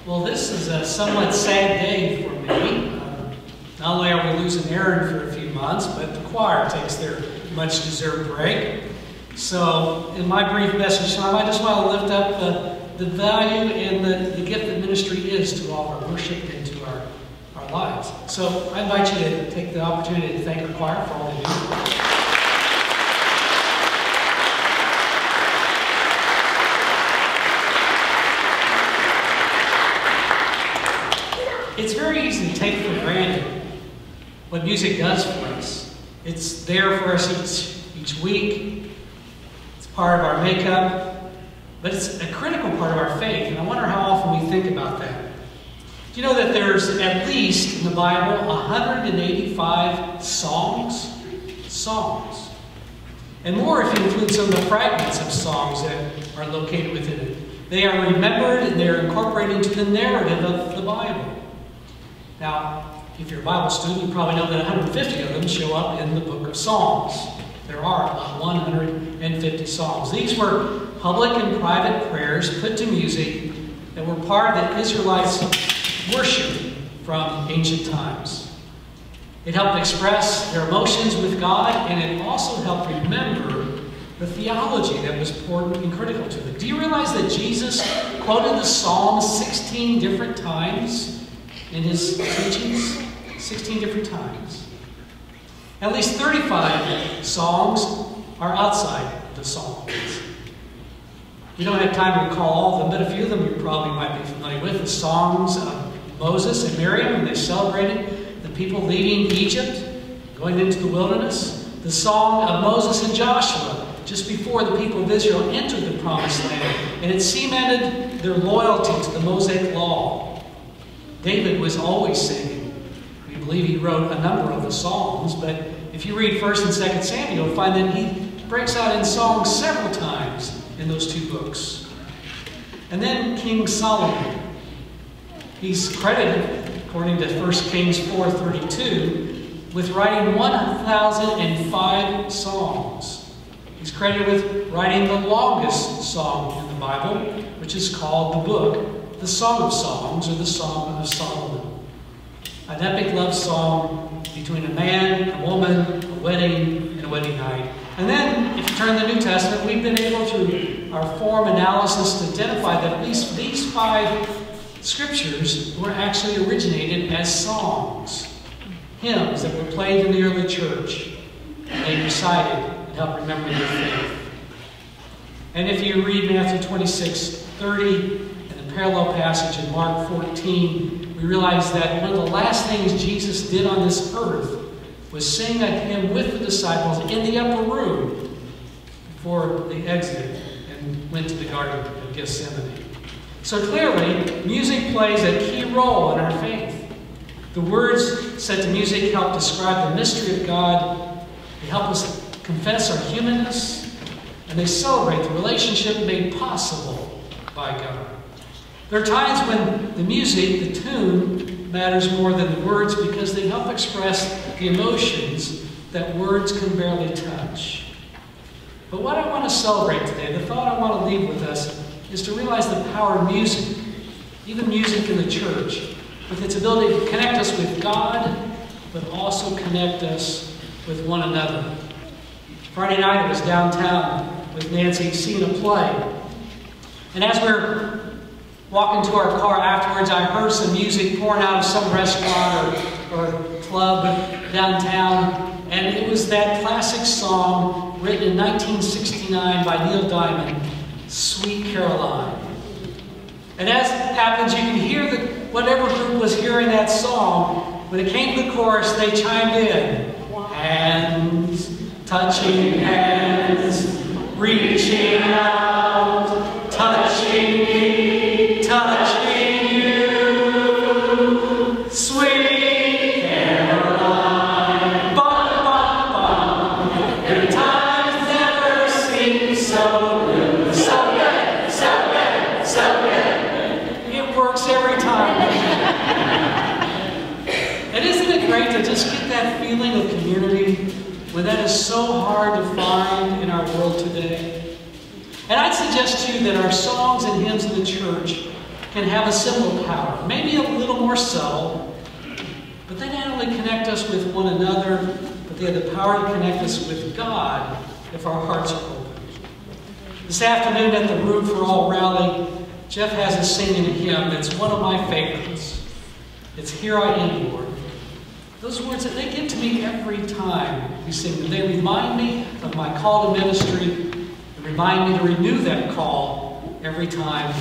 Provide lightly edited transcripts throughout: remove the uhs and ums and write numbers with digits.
Well, this is a somewhat sad day for me. Not only are we losing Aaron for a few months, but the choir takes their much-deserved break. So, in my brief message time, I just want to lift up the value and the gift that ministry is to all our worship and to our lives. So, I invite you to take the opportunity to thank our choir for all they do. It's very easy to take for granted what music does for us. It's there for us each week. It's part of our makeup. But it's a critical part of our faith, and I wonder how often we think about that. Do you know that there's at least in the Bible 185 songs? Songs. And more if you include some of the fragments of songs that are located within it. They are remembered and they're incorporated into the narrative of the Bible. Now, if you're a Bible student, you probably know that 150 of them show up in the book of Psalms. There are about 150 psalms. These were public and private prayers put to music that were part of the Israelites' worship from ancient times. It helped express their emotions with God, and it also helped remember the theology that was important and critical to it. Do you realize that Jesus quoted the Psalms 16 different times in his teachings? 16 different times. At least 35 songs are outside the Psalms. We don't have time to recall all of them, but a few of them you probably might be familiar with. The songs of Moses and Miriam when they celebrated the people leaving Egypt, going into the wilderness. The song of Moses and Joshua just before the people of Israel entered the Promised Land, and it cemented their loyalty to the Mosaic Law. David was always singing. We believe he wrote a number of the Psalms, but if you read 1 and 2 Samuel, you'll find that he breaks out in songs several times in those two books. And then King Solomon. He's credited, according to 1 Kings 4:32, with writing 1,005 songs. He's credited with writing the longest song in the Bible, which is called the book, the Song of Songs, or the Song of Solomon. An epic love song between a man, a woman, a wedding, and a wedding night. And then, if you turn to the New Testament, we've been able, through our form analysis, to identify that at least these 5 scriptures were actually originated as songs. Hymns that were played in the early church. And they recited and helped remember their faith. And if you read Matthew 26:30, parallel passage in Mark 14, we realize that one of the last things Jesus did on this earth was sing a hymn with the disciples in the upper room before they exited and went to the Garden of Gethsemane. So clearly, music plays a key role in our faith. The words set to music help describe the mystery of God. They help us confess our humanness, and they celebrate the relationship made possible by God. There are times when the music, the tune, matters more than the words because they help express the emotions that words can barely touch. But what I want to celebrate today, the thought I want to leave with us, is to realize the power of music, even music in the church, with its ability to connect us with God, but also connect us with one another. Friday night I was downtown with Nancy seeing a play. And as we're walking to our car afterwards, I heard some music pouring out of some restaurant or club downtown, and it was that classic song written in 1969 by Neil Diamond, Sweet Caroline. And as happens, you can hear whatever group was hearing that song, when it came to the chorus, they chimed in. Hands, touching hands, reaching out, touching me, touching you, sweet Caroline, bum, bum, bum. Your times never seem so good, so good, so good, so good. It works every time. And isn't it great to just get that feeling of community when that is so hard to find in our world today? And I'd suggest to you that our songs and hymns in the church can have a similar power, maybe a little more subtle, but they not only connect us with one another, but they have the power to connect us with God if our hearts are open. This afternoon at the Room for All rally, Jeff has us singing a hymn that's one of my favorites. It's Here I Am, Lord. Those words, they get to me every time we sing them. They remind me of my call to ministry and remind me to renew that call every time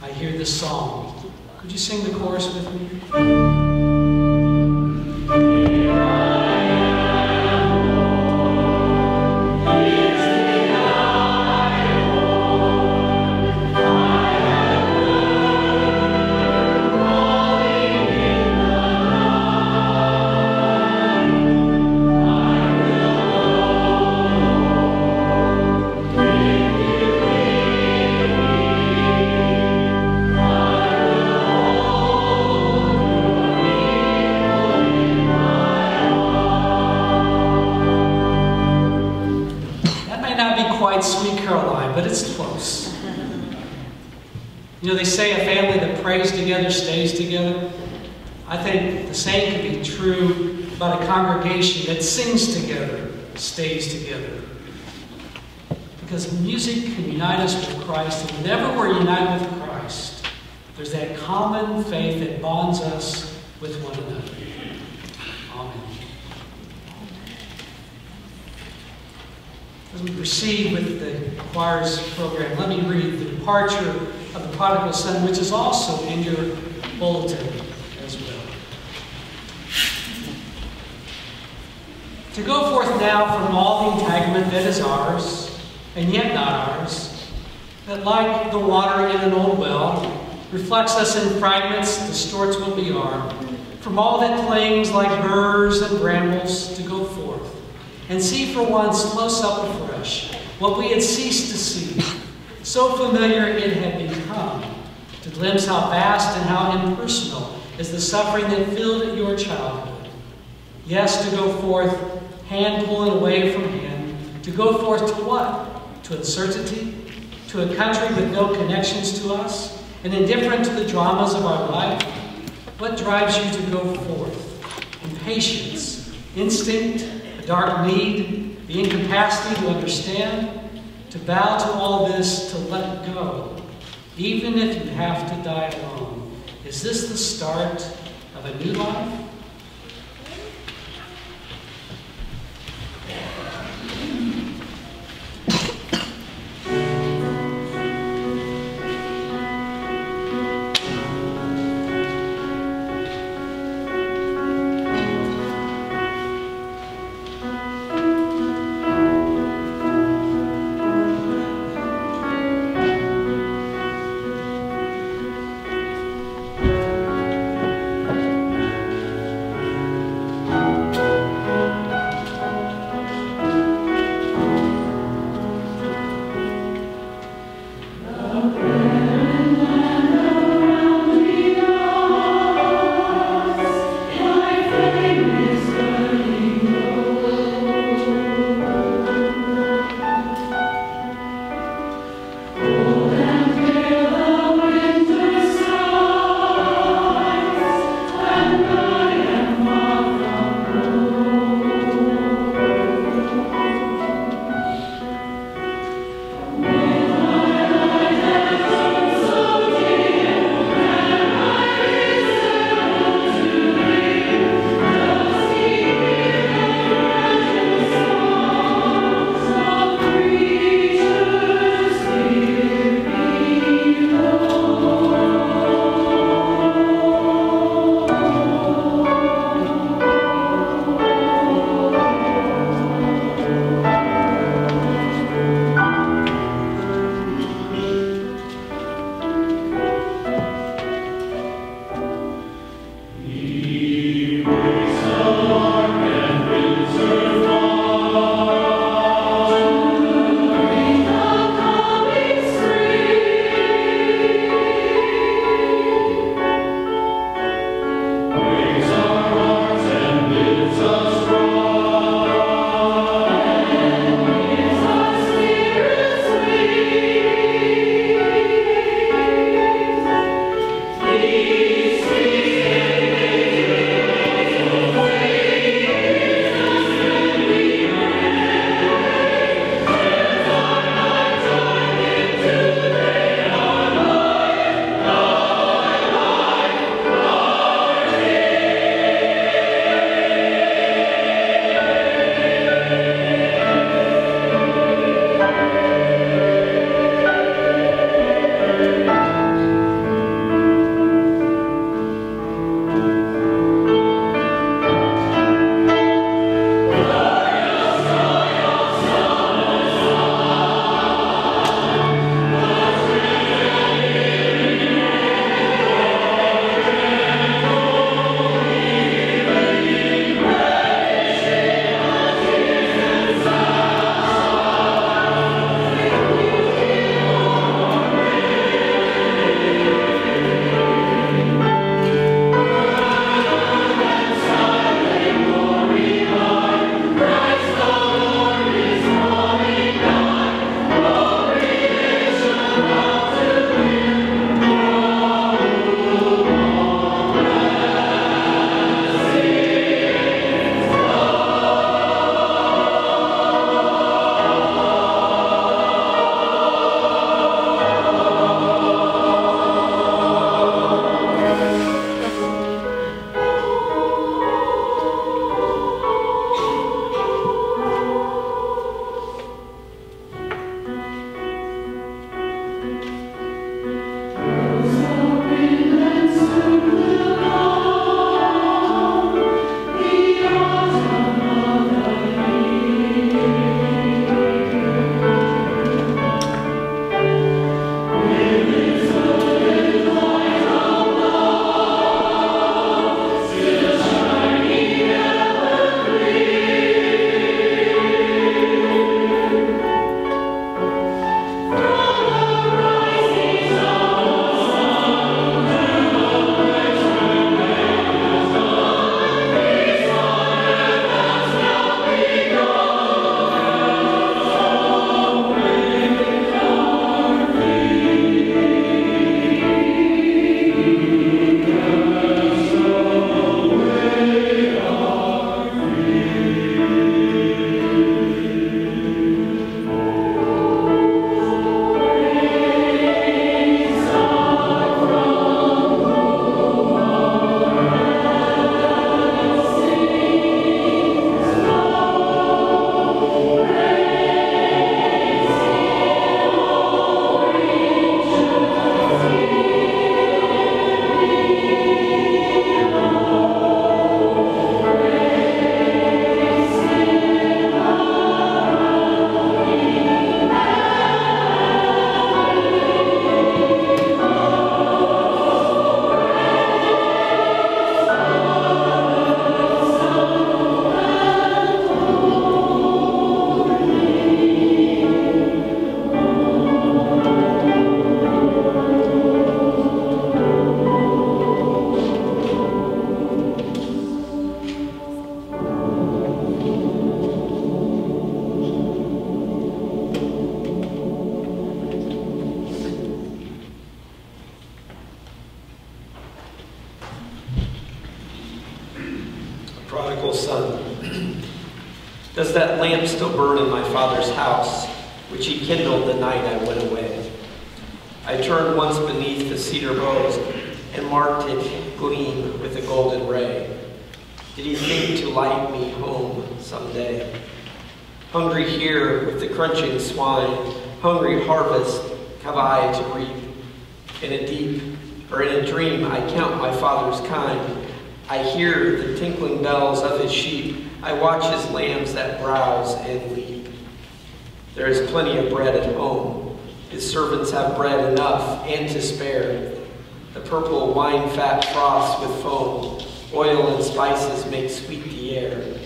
I hear this song. Could you sing the chorus with me? But it's close. You know, they say a family that prays together stays together. I think the same can be true about a congregation that sings together stays together. Because music can unite us with Christ, and whenever we're united with Christ, there's that common faith that bonds us with one another. Amen. As we proceed with the choir's program, let me read the departure of the prodigal son, which is also in your bulletin as well. To go forth now from all the entanglement that is ours, and yet not ours, that like the water in an old well, reflects us in fragments, distorts what we are, from all that clings like burrs and brambles, to go forth and see for once close up afresh what we had ceased to see. So familiar it had become, to glimpse how vast and how impersonal is the suffering that filled your childhood. Yes, to go forth, hand pulling away from hand, to go forth to what? To uncertainty? To a country with no connections to us, and indifferent to the dramas of our life? What drives you to go forth? Impatience, instinct, a dark need, the incapacity to understand, to bow to all this, to let go, even if you have to die alone. Is this the start of a new life? prodigal son. Does that lamp still burn in my father's house, which he kindled the night I went away? I turned once beneath the cedar boughs and marked it gleam with a golden ray. Did he think to light me home someday? Hungry here with the crunching swine, hungry harvest have I to reap. In a dream I count my father's kind. I hear the tinkling bells of his sheep. I watch his lambs that browse and leap. There is plenty of bread at home. His servants have bread enough and to spare. The purple wine fat froths with foam. Oil and spices make sweet the air,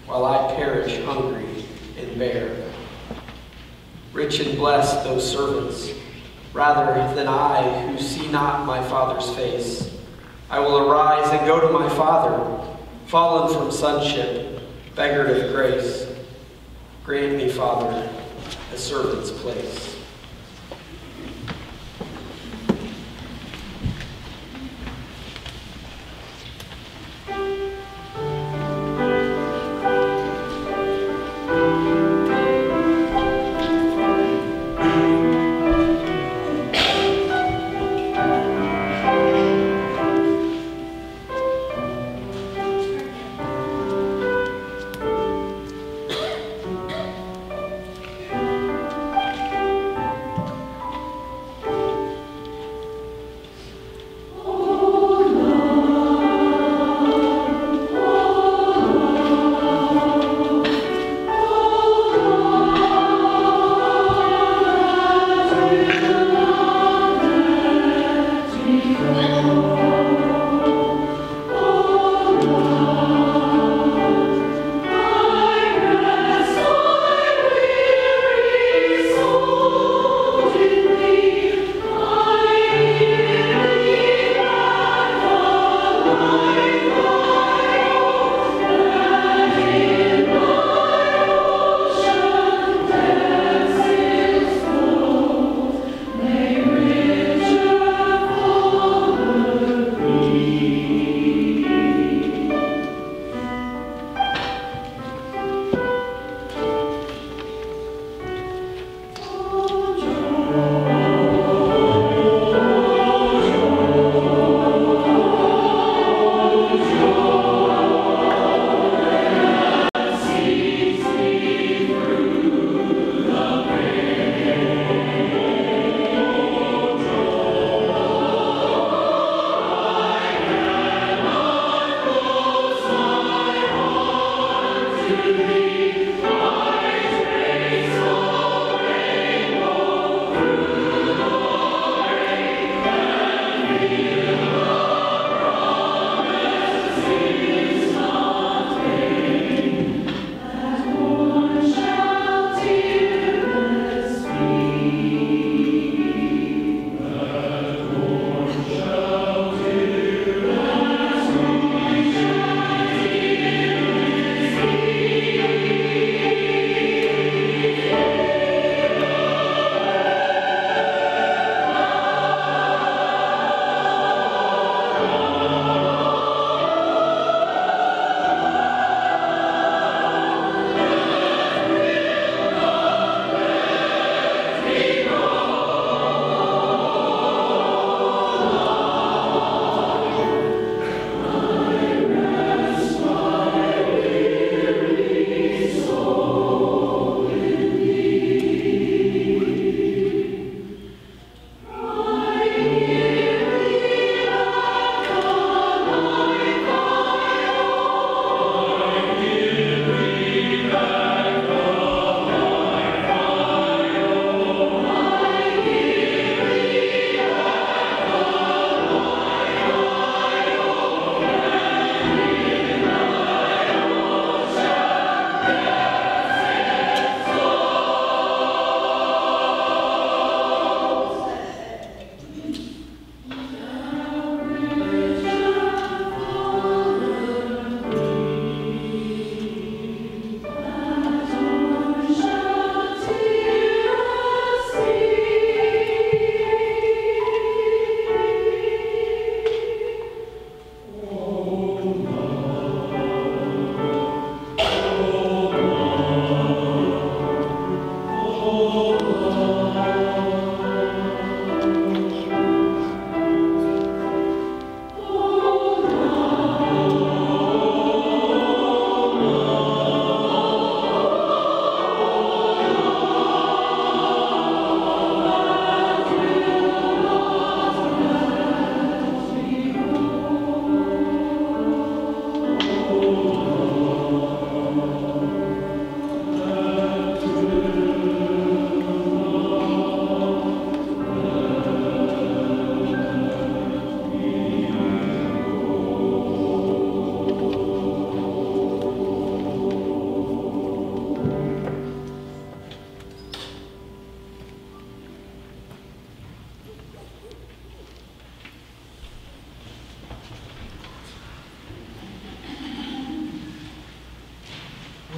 while I perish hungry and bare. Rich and blessed those servants, rather than I who see not my Father's face. I will arise and go to my Father, fallen from sonship, beggared of grace. Grant me, Father, a servant's place.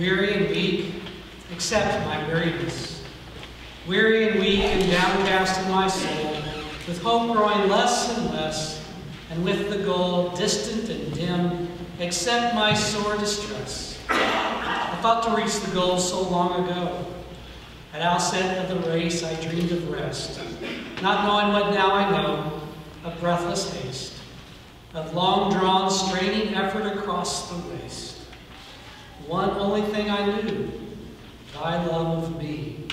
Weary and weak, accept my weariness. Weary and weak and downcast in my soul, with hope growing less and less, and with the goal distant and dim, accept my sore distress. I thought to reach the goal so long ago. At outset of the race, I dreamed of rest, not knowing what now I know, of breathless haste, of long-drawn, straining effort across the waste. One only thing I knew, thy love of me.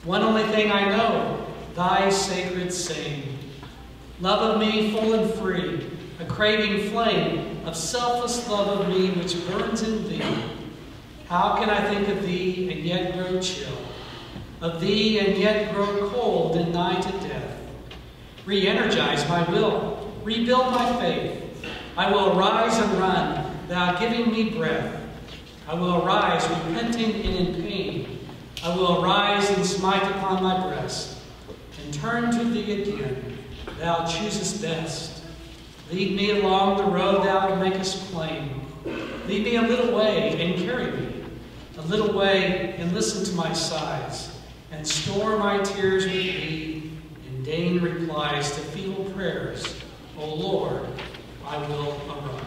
One only thing I know, thy sacred saying. Love of me full and free, a craving flame of selfless love of me which burns in thee. How can I think of thee and yet grow chill, of thee and yet grow cold and nigh to death? Re-energize my will, rebuild my faith. I will arise and run, thou giving me breath. I will arise repenting and in pain. I will arise and smite upon my breast, and turn to thee again, thou choosest best. Lead me along the road thou makest plain. Lead me a little way and carry me, a little way and listen to my sighs, and store my tears with thee, and deign replies to feeble prayers. O Lord, I will arise.